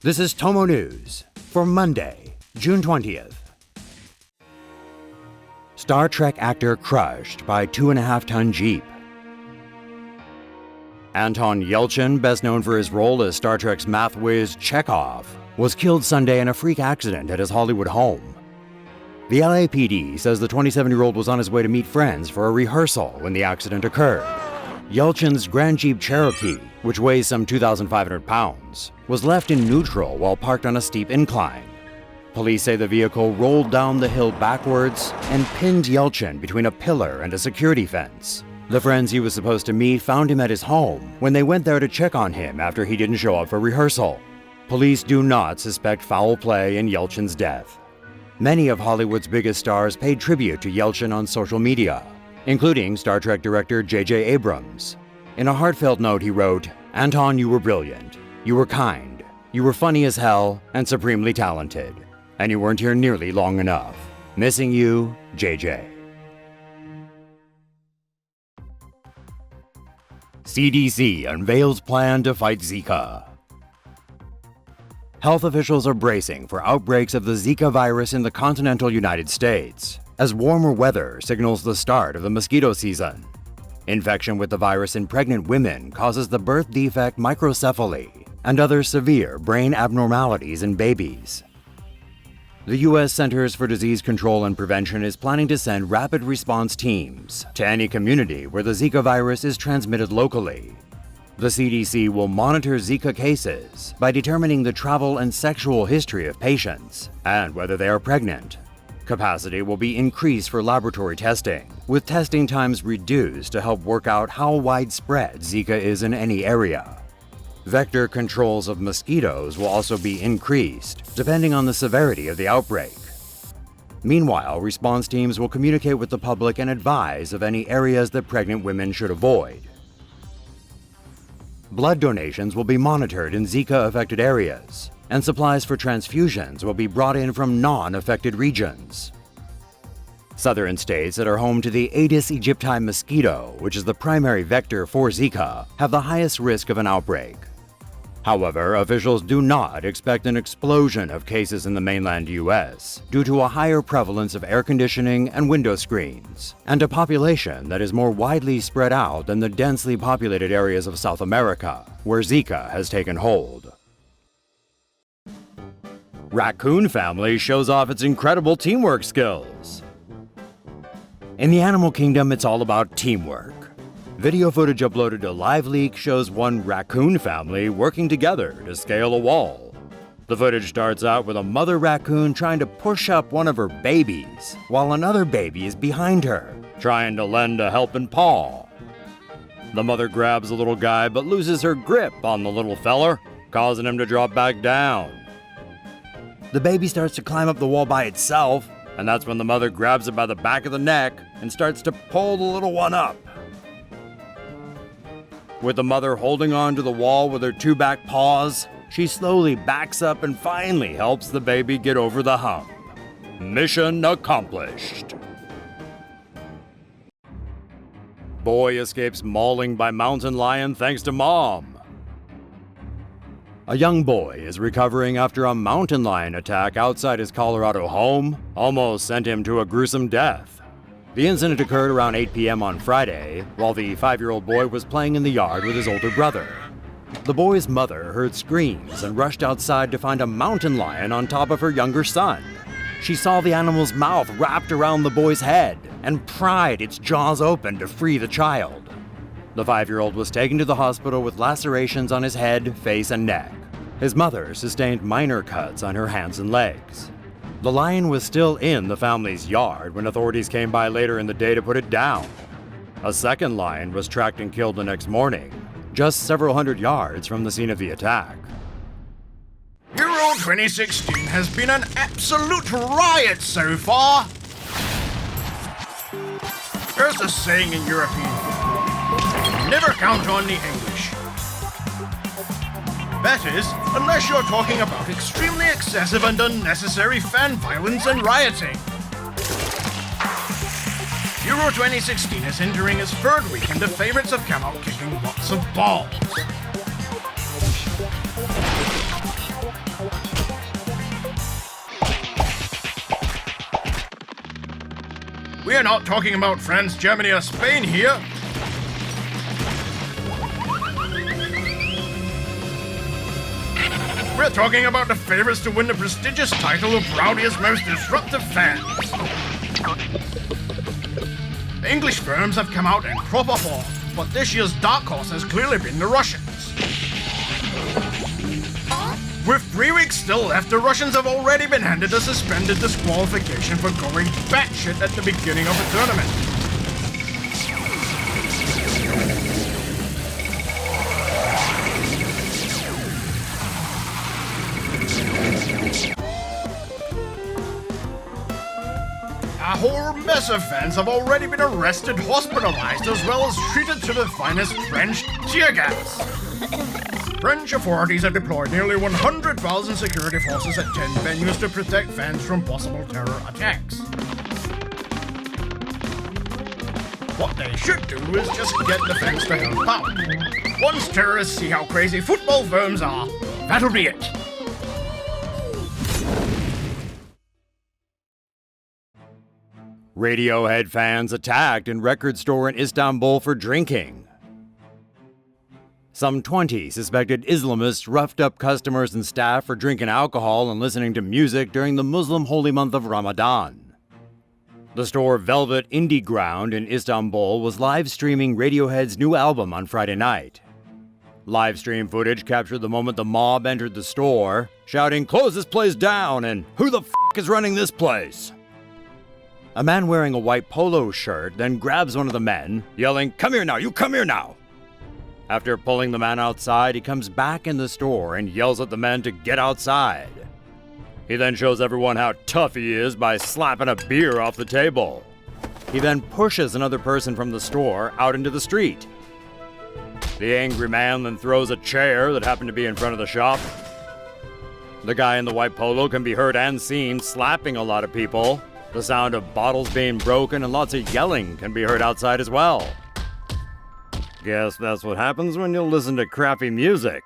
This is TomoNews for Monday, June 20th. Star Trek actor crushed by 2.5-ton Jeep. Anton Yelchin, best known for his role as Star Trek's math whiz Chekov, was killed Sunday in a freak accident at his Hollywood home. The LAPD says the 27-year-old was on his way to meet friends for a rehearsal when the accident occurred. Yelchin's Grand Jeep Cherokee, which weighs some 2,500 pounds, was left in neutral while parked on a steep incline. Police say the vehicle rolled down the hill backwards and pinned Yelchin between a pillar and a security fence. The friends he was supposed to meet found him at his home when they went there to check on him after he didn't show up for rehearsal. Police do not suspect foul play in Yelchin's death. Many of Hollywood's biggest stars paid tribute to Yelchin on social media, including Star Trek director J.J. Abrams. In a heartfelt note, he wrote, "Anton, you were brilliant. You were kind. You were funny as hell and supremely talented. And you weren't here nearly long enough. Missing you, J.J." CDC unveils plan to fight Zika. Health officials are bracing for outbreaks of the Zika virus in the continental United States, as warmer weather signals the start of the mosquito season. Infection with the virus in pregnant women causes the birth defect microcephaly and other severe brain abnormalities in babies. The U.S. Centers for Disease Control and Prevention is planning to send rapid response teams to any community where the Zika virus is transmitted locally. The CDC will monitor Zika cases by determining the travel and sexual history of patients and whether they are pregnant. Capacity will be increased for laboratory testing, with testing times reduced to help work out how widespread Zika is in any area. Vector controls of mosquitoes will also be increased, depending on the severity of the outbreak. Meanwhile, response teams will communicate with the public and advise of any areas that pregnant women should avoid. Blood donations will be monitored in Zika-affected areas, and supplies for transfusions will be brought in from non-affected regions. Southern states that are home to the Aedes aegypti mosquito, which is the primary vector for Zika, have the highest risk of an outbreak. However, officials do not expect an explosion of cases in the mainland U.S. due to a higher prevalence of air conditioning and window screens, and a population that is more widely spread out than the densely populated areas of South America, where Zika has taken hold. Raccoon family shows off its incredible teamwork skills. In the animal kingdom, it's all about teamwork. Video footage uploaded to LiveLeak shows one raccoon family working together to scale a wall. The footage starts out with a mother raccoon trying to push up one of her babies, while another baby is behind her, trying to lend a helping paw. The mother grabs the little guy but loses her grip on the little feller, causing him to drop back down. The baby starts to climb up the wall by itself, and that's when the mother grabs it by the back of the neck and starts to pull the little one up. With the mother holding on to the wall with her two back paws, she slowly backs up and finally helps the baby get over the hump. Mission accomplished. Boy escapes mauling by mountain lion thanks to mom. A young boy is recovering after a mountain lion attack outside his Colorado home almost sent him to a gruesome death. The incident occurred around 8 p.m. on Friday, while the 5-year-old boy was playing in the yard with his older brother. The boy's mother heard screams and rushed outside to find a mountain lion on top of her younger son. She saw the animal's mouth wrapped around the boy's head and pried its jaws open to free the child. The 5-year-old was taken to the hospital with lacerations on his head, face, and neck. His mother sustained minor cuts on her hands and legs. The lion was still in the family's yard when authorities came by later in the day to put it down. A second lion was tracked and killed the next morning, just several hundred yards from the scene of the attack. Euro 2016 has been an absolute riot so far. There's a saying in European football: never count on the English. That is, unless you're talking about extremely excessive and unnecessary fan violence and rioting. Euro 2016 is entering its third week and the favorites have come out kicking lots of balls. We are not talking about France, Germany, or Spain here. We're talking about the favorites to win the prestigious title of rowdiest, most disruptive fans. The English firms have come out in proper form, but this year's dark horse has clearly been the Russians. With 3 weeks still left, the Russians have already been handed a suspended disqualification for going batshit at the beginning of the tournament. A whole mess of fans have already been arrested, hospitalized, as well as treated to the finest French tear gas. French authorities have deployed nearly 100,000 security forces at 10 venues to protect fans from possible terror attacks. What they should do is just get the fans to help out. Once terrorists see how crazy football firms are, that'll be it. Radiohead fans attacked in record store in Istanbul for drinking. Some 20 suspected Islamists roughed up customers and staff for drinking alcohol and listening to music during the Muslim holy month of Ramadan. The store Velvet Indie Ground in Istanbul was live streaming Radiohead's new album on Friday night. Live stream footage captured the moment the mob entered the store, shouting, "Close this place down," and "Who the f*** is running this place?" A man wearing a white polo shirt then grabs one of the men, yelling, "Come here now, you come here now!" After pulling the man outside, he comes back in the store and yells at the men to get outside. He then shows everyone how tough he is by slapping a beer off the table. He then pushes another person from the store out into the street. The angry man then throws a chair that happened to be in front of the shop. The guy in the white polo can be heard and seen slapping a lot of people. The sound of bottles being broken and lots of yelling can be heard outside as well. Guess that's what happens when you listen to crappy music.